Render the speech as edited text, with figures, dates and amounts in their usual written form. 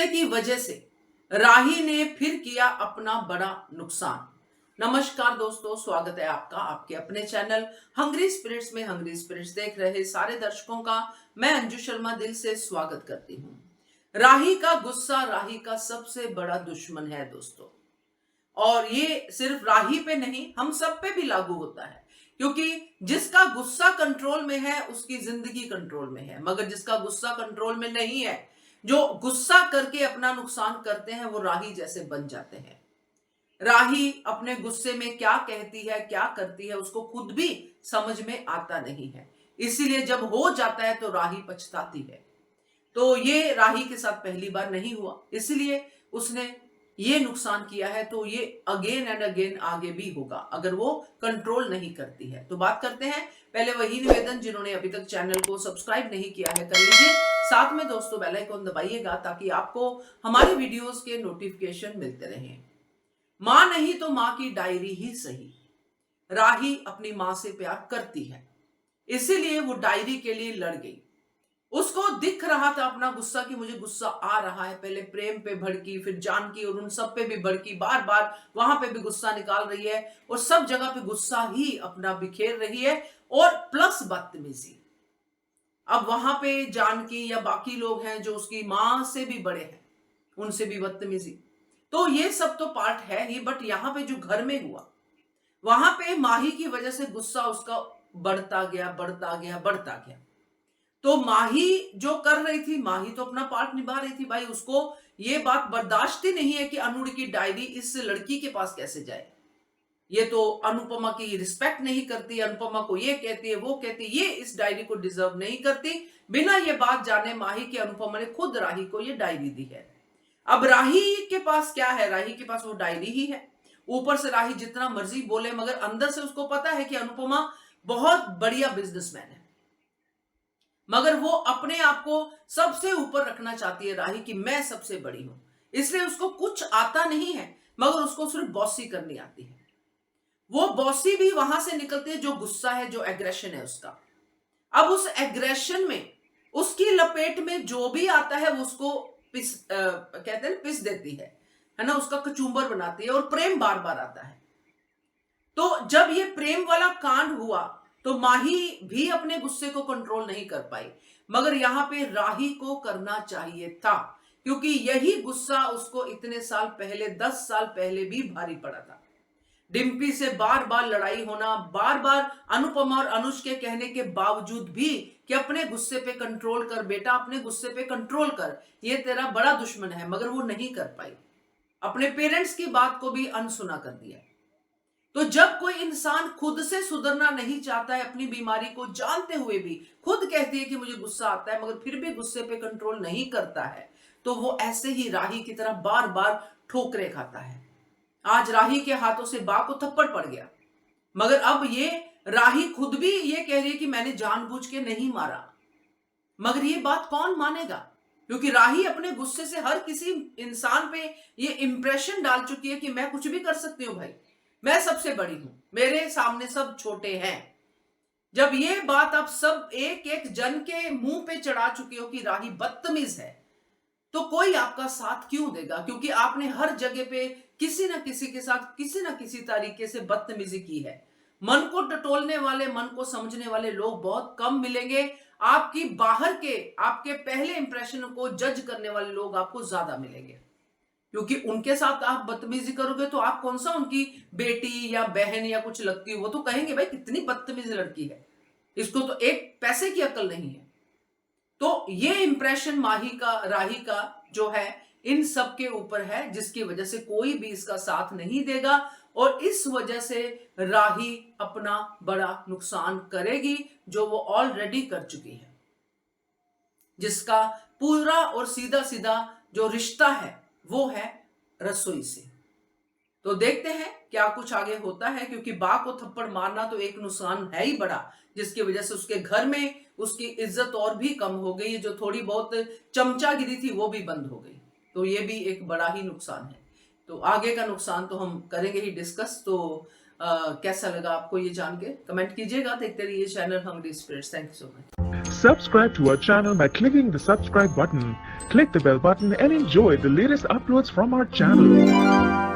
गुस्से की वजह से राही ने फिर किया अपना बड़ा नुकसान। नमस्कार दोस्तों, स्वागत है आपका आपके अपने चैनल हंग्री स्पिरिट्स में। हंग्री स्पिरिट्स देख रहे सारे दर्शकों का मैं अंजू शर्मा दिल से स्वागत करती हूँ। राही का गुस्सा राही का सबसे बड़ा दुश्मन है दोस्तों, और ये सिर्फ राही पे नहीं, हम सब पे भी लागू होता है। क्योंकि जिसका गुस्सा कंट्रोल में है उसकी जिंदगी कंट्रोल में है, मगर जिसका गुस्सा कंट्रोल में नहीं है, जो गुस्सा करके अपना नुकसान करते हैं, वो राही जैसे बन जाते हैं। राही अपने गुस्से में क्या कहती है, क्या करती है, उसको खुद भी समझ में आता नहीं है। इसीलिए जब हो जाता है तो राही पछताती है। तो ये राही के साथ पहली बार नहीं हुआ, इसलिए उसने ये नुकसान किया है, तो ये अगेन एंड अगेन आगे भी होगा अगर वो कंट्रोल नहीं करती है। तो बात करते हैं, पहले वही निवेदन, जिन्होंने अभी तक चैनल को सब्सक्राइब नहीं किया है कर लीजिए, साथ में दोस्तों बेल आइकन दबाइएगा ताकि आपको हमारे वीडियोस के नोटिफिकेशन मिलते रहें। मां नहीं तो मां की डायरी ही सही। राही अपनी मां से प्यार करती है, इसीलिए वो डायरी के लिए लड़ गई। उसको दिख रहा था अपना गुस्सा कि मुझे गुस्सा आ रहा है। पहले प्रेम पे भड़की, फिर जानकी और उन सब पे भी भड़की, बार बार वहां पे भी गुस्सा निकाल रही है और सब जगह पे गुस्सा ही अपना बिखेर रही है, और प्लस बदतमीजी। अब वहां पे जानकी या बाकी लोग हैं जो उसकी मां से भी बड़े हैं, उनसे भी बदतमीजी। तो ये सब तो पार्ट है ही, बट यहाँ पे जो घर में हुआ, वहां पे माही की वजह से गुस्सा उसका बढ़ता गया, बढ़ता गया, बढ़ता गया। तो माही जो कर रही थी, माही तो अपना पार्ट निभा रही थी भाई। उसको ये बात बर्दाश्त ही नहीं है कि अनुड़ की डायरी इस लड़की के पास कैसे जाए। ये तो अनुपमा की रिस्पेक्ट नहीं करती, अनुपमा को ये कहती है, वो कहती है, ये इस डायरी को डिजर्व नहीं करती। बिना ये बात जाने माही की अनुपमा ने खुद राही को ये डायरी दी है। अब राही के पास क्या है? राही के पास वो डायरी ही है। ऊपर से राही जितना मर्जी बोले, मगर अंदर से उसको पता है कि अनुपमा बहुत बढ़िया बिजनेसमैन है, मगर वो अपने आप को सबसे ऊपर रखना चाहती है राही कि मैं सबसे बड़ी हूं। इसलिए उसको कुछ आता नहीं है, मगर उसको सिर्फ बॉसी करनी आती है। वो बॉसी भी वहां से निकलती है जो गुस्सा है, जो एग्रेशन है उसका। अब उस एग्रेशन में उसकी लपेट में जो भी आता है वो उसको कहते हैं पिस देती है ना, उसका कचूंबर बनाती है, और प्रेम बार बार आता है। तो जब ये प्रेम वाला कांड हुआ तो माही भी अपने गुस्से को कंट्रोल नहीं कर पाई, मगर यहां पे राही को करना चाहिए था, क्योंकि यही गुस्सा उसको इतने साल पहले, 10 साल पहले भी भारी पड़ा था। डिम्पी से बार बार लड़ाई होना, बार बार अनुपमा और अनुज के कहने के बावजूद भी कि अपने गुस्से पे कंट्रोल कर बेटा, अपने गुस्से पे कंट्रोल कर, ये तेरा बड़ा दुश्मन है, मगर वो नहीं कर पाई। अपने पेरेंट्स की बात को भी अनसुना कर दिया। तो जब कोई इंसान खुद से सुधरना नहीं चाहता है, अपनी बीमारी को जानते हुए भी खुद कहती है कि मुझे गुस्सा आता है, मगर फिर भी गुस्से पे कंट्रोल नहीं करता है, तो वो ऐसे ही राही की तरह बार बार ठोकरे खाता है। आज राही के हाथों से बा को थप्पड़ पड़ गया, मगर अब ये राही खुद भी ये कह रही है कि मैंने जानबूझ के नहीं मारा। मगर ये बात कौन मानेगा? क्योंकि राही अपने गुस्से से हर किसी इंसान पे ये इंप्रेशन डाल चुकी है कि मैं कुछ भी कर सकती हूं भाई, मैं सबसे बड़ी हूं, मेरे सामने सब छोटे हैं। जब ये बात आप सब एक एक जन के मुंह पे चढ़ा चुके हो कि राही बदतमीज है, तो कोई आपका साथ क्यों देगा? क्योंकि आपने हर जगह पे किसी ना किसी के साथ किसी ना किसी तरीके से बदतमीजी की है। मन को टटोलने वाले, मन को समझने वाले लोग बहुत कम मिलेंगे। आपकी बाहर के, आपके पहले इंप्रेशन को जज करने वाले लोग आपको ज्यादा मिलेंगे, क्योंकि उनके साथ आप बदतमीजी करोगे तो आप कौन सा उनकी बेटी या बहन या कुछ लगती हो। वो तो कहेंगे भाई कितनी बदतमीज लड़की है, इसको तो एक पैसे की अकल नहीं है। तो ये इंप्रेशन माही का, राही का जो है, इन सब के ऊपर है, जिसकी वजह से कोई भी इसका साथ नहीं देगा, और इस वजह से राही अपना बड़ा नुकसान करेगी, जो वो ऑलरेडी कर चुकी है, जिसका पूरा और सीधा सीधा जो रिश्ता है वो है रसोई से। तो देखते हैं क्या कुछ आगे होता है, क्योंकि बा को थप्पड़ मारना तो एक नुकसान है ही बड़ा, जिसकी वजह से उसके घर में उसकी इज्जत और भी कम हो गई। जो थोड़ी बहुत चमचागिरी थी वो भी बंद हो गई, तो ये भी एक बड़ा ही नुकसान है। तो आगे का नुकसान तो हम करेंगे ही डिस्कस। तो कैसा लगा आपको ये जान के, कमेंट कीजिएगा। देखते रहिए channel hungry spirits. Thank you so much. Subscribe to our channel by clicking the subscribe button. Click the bell button and enjoy the latest uploads from our channel.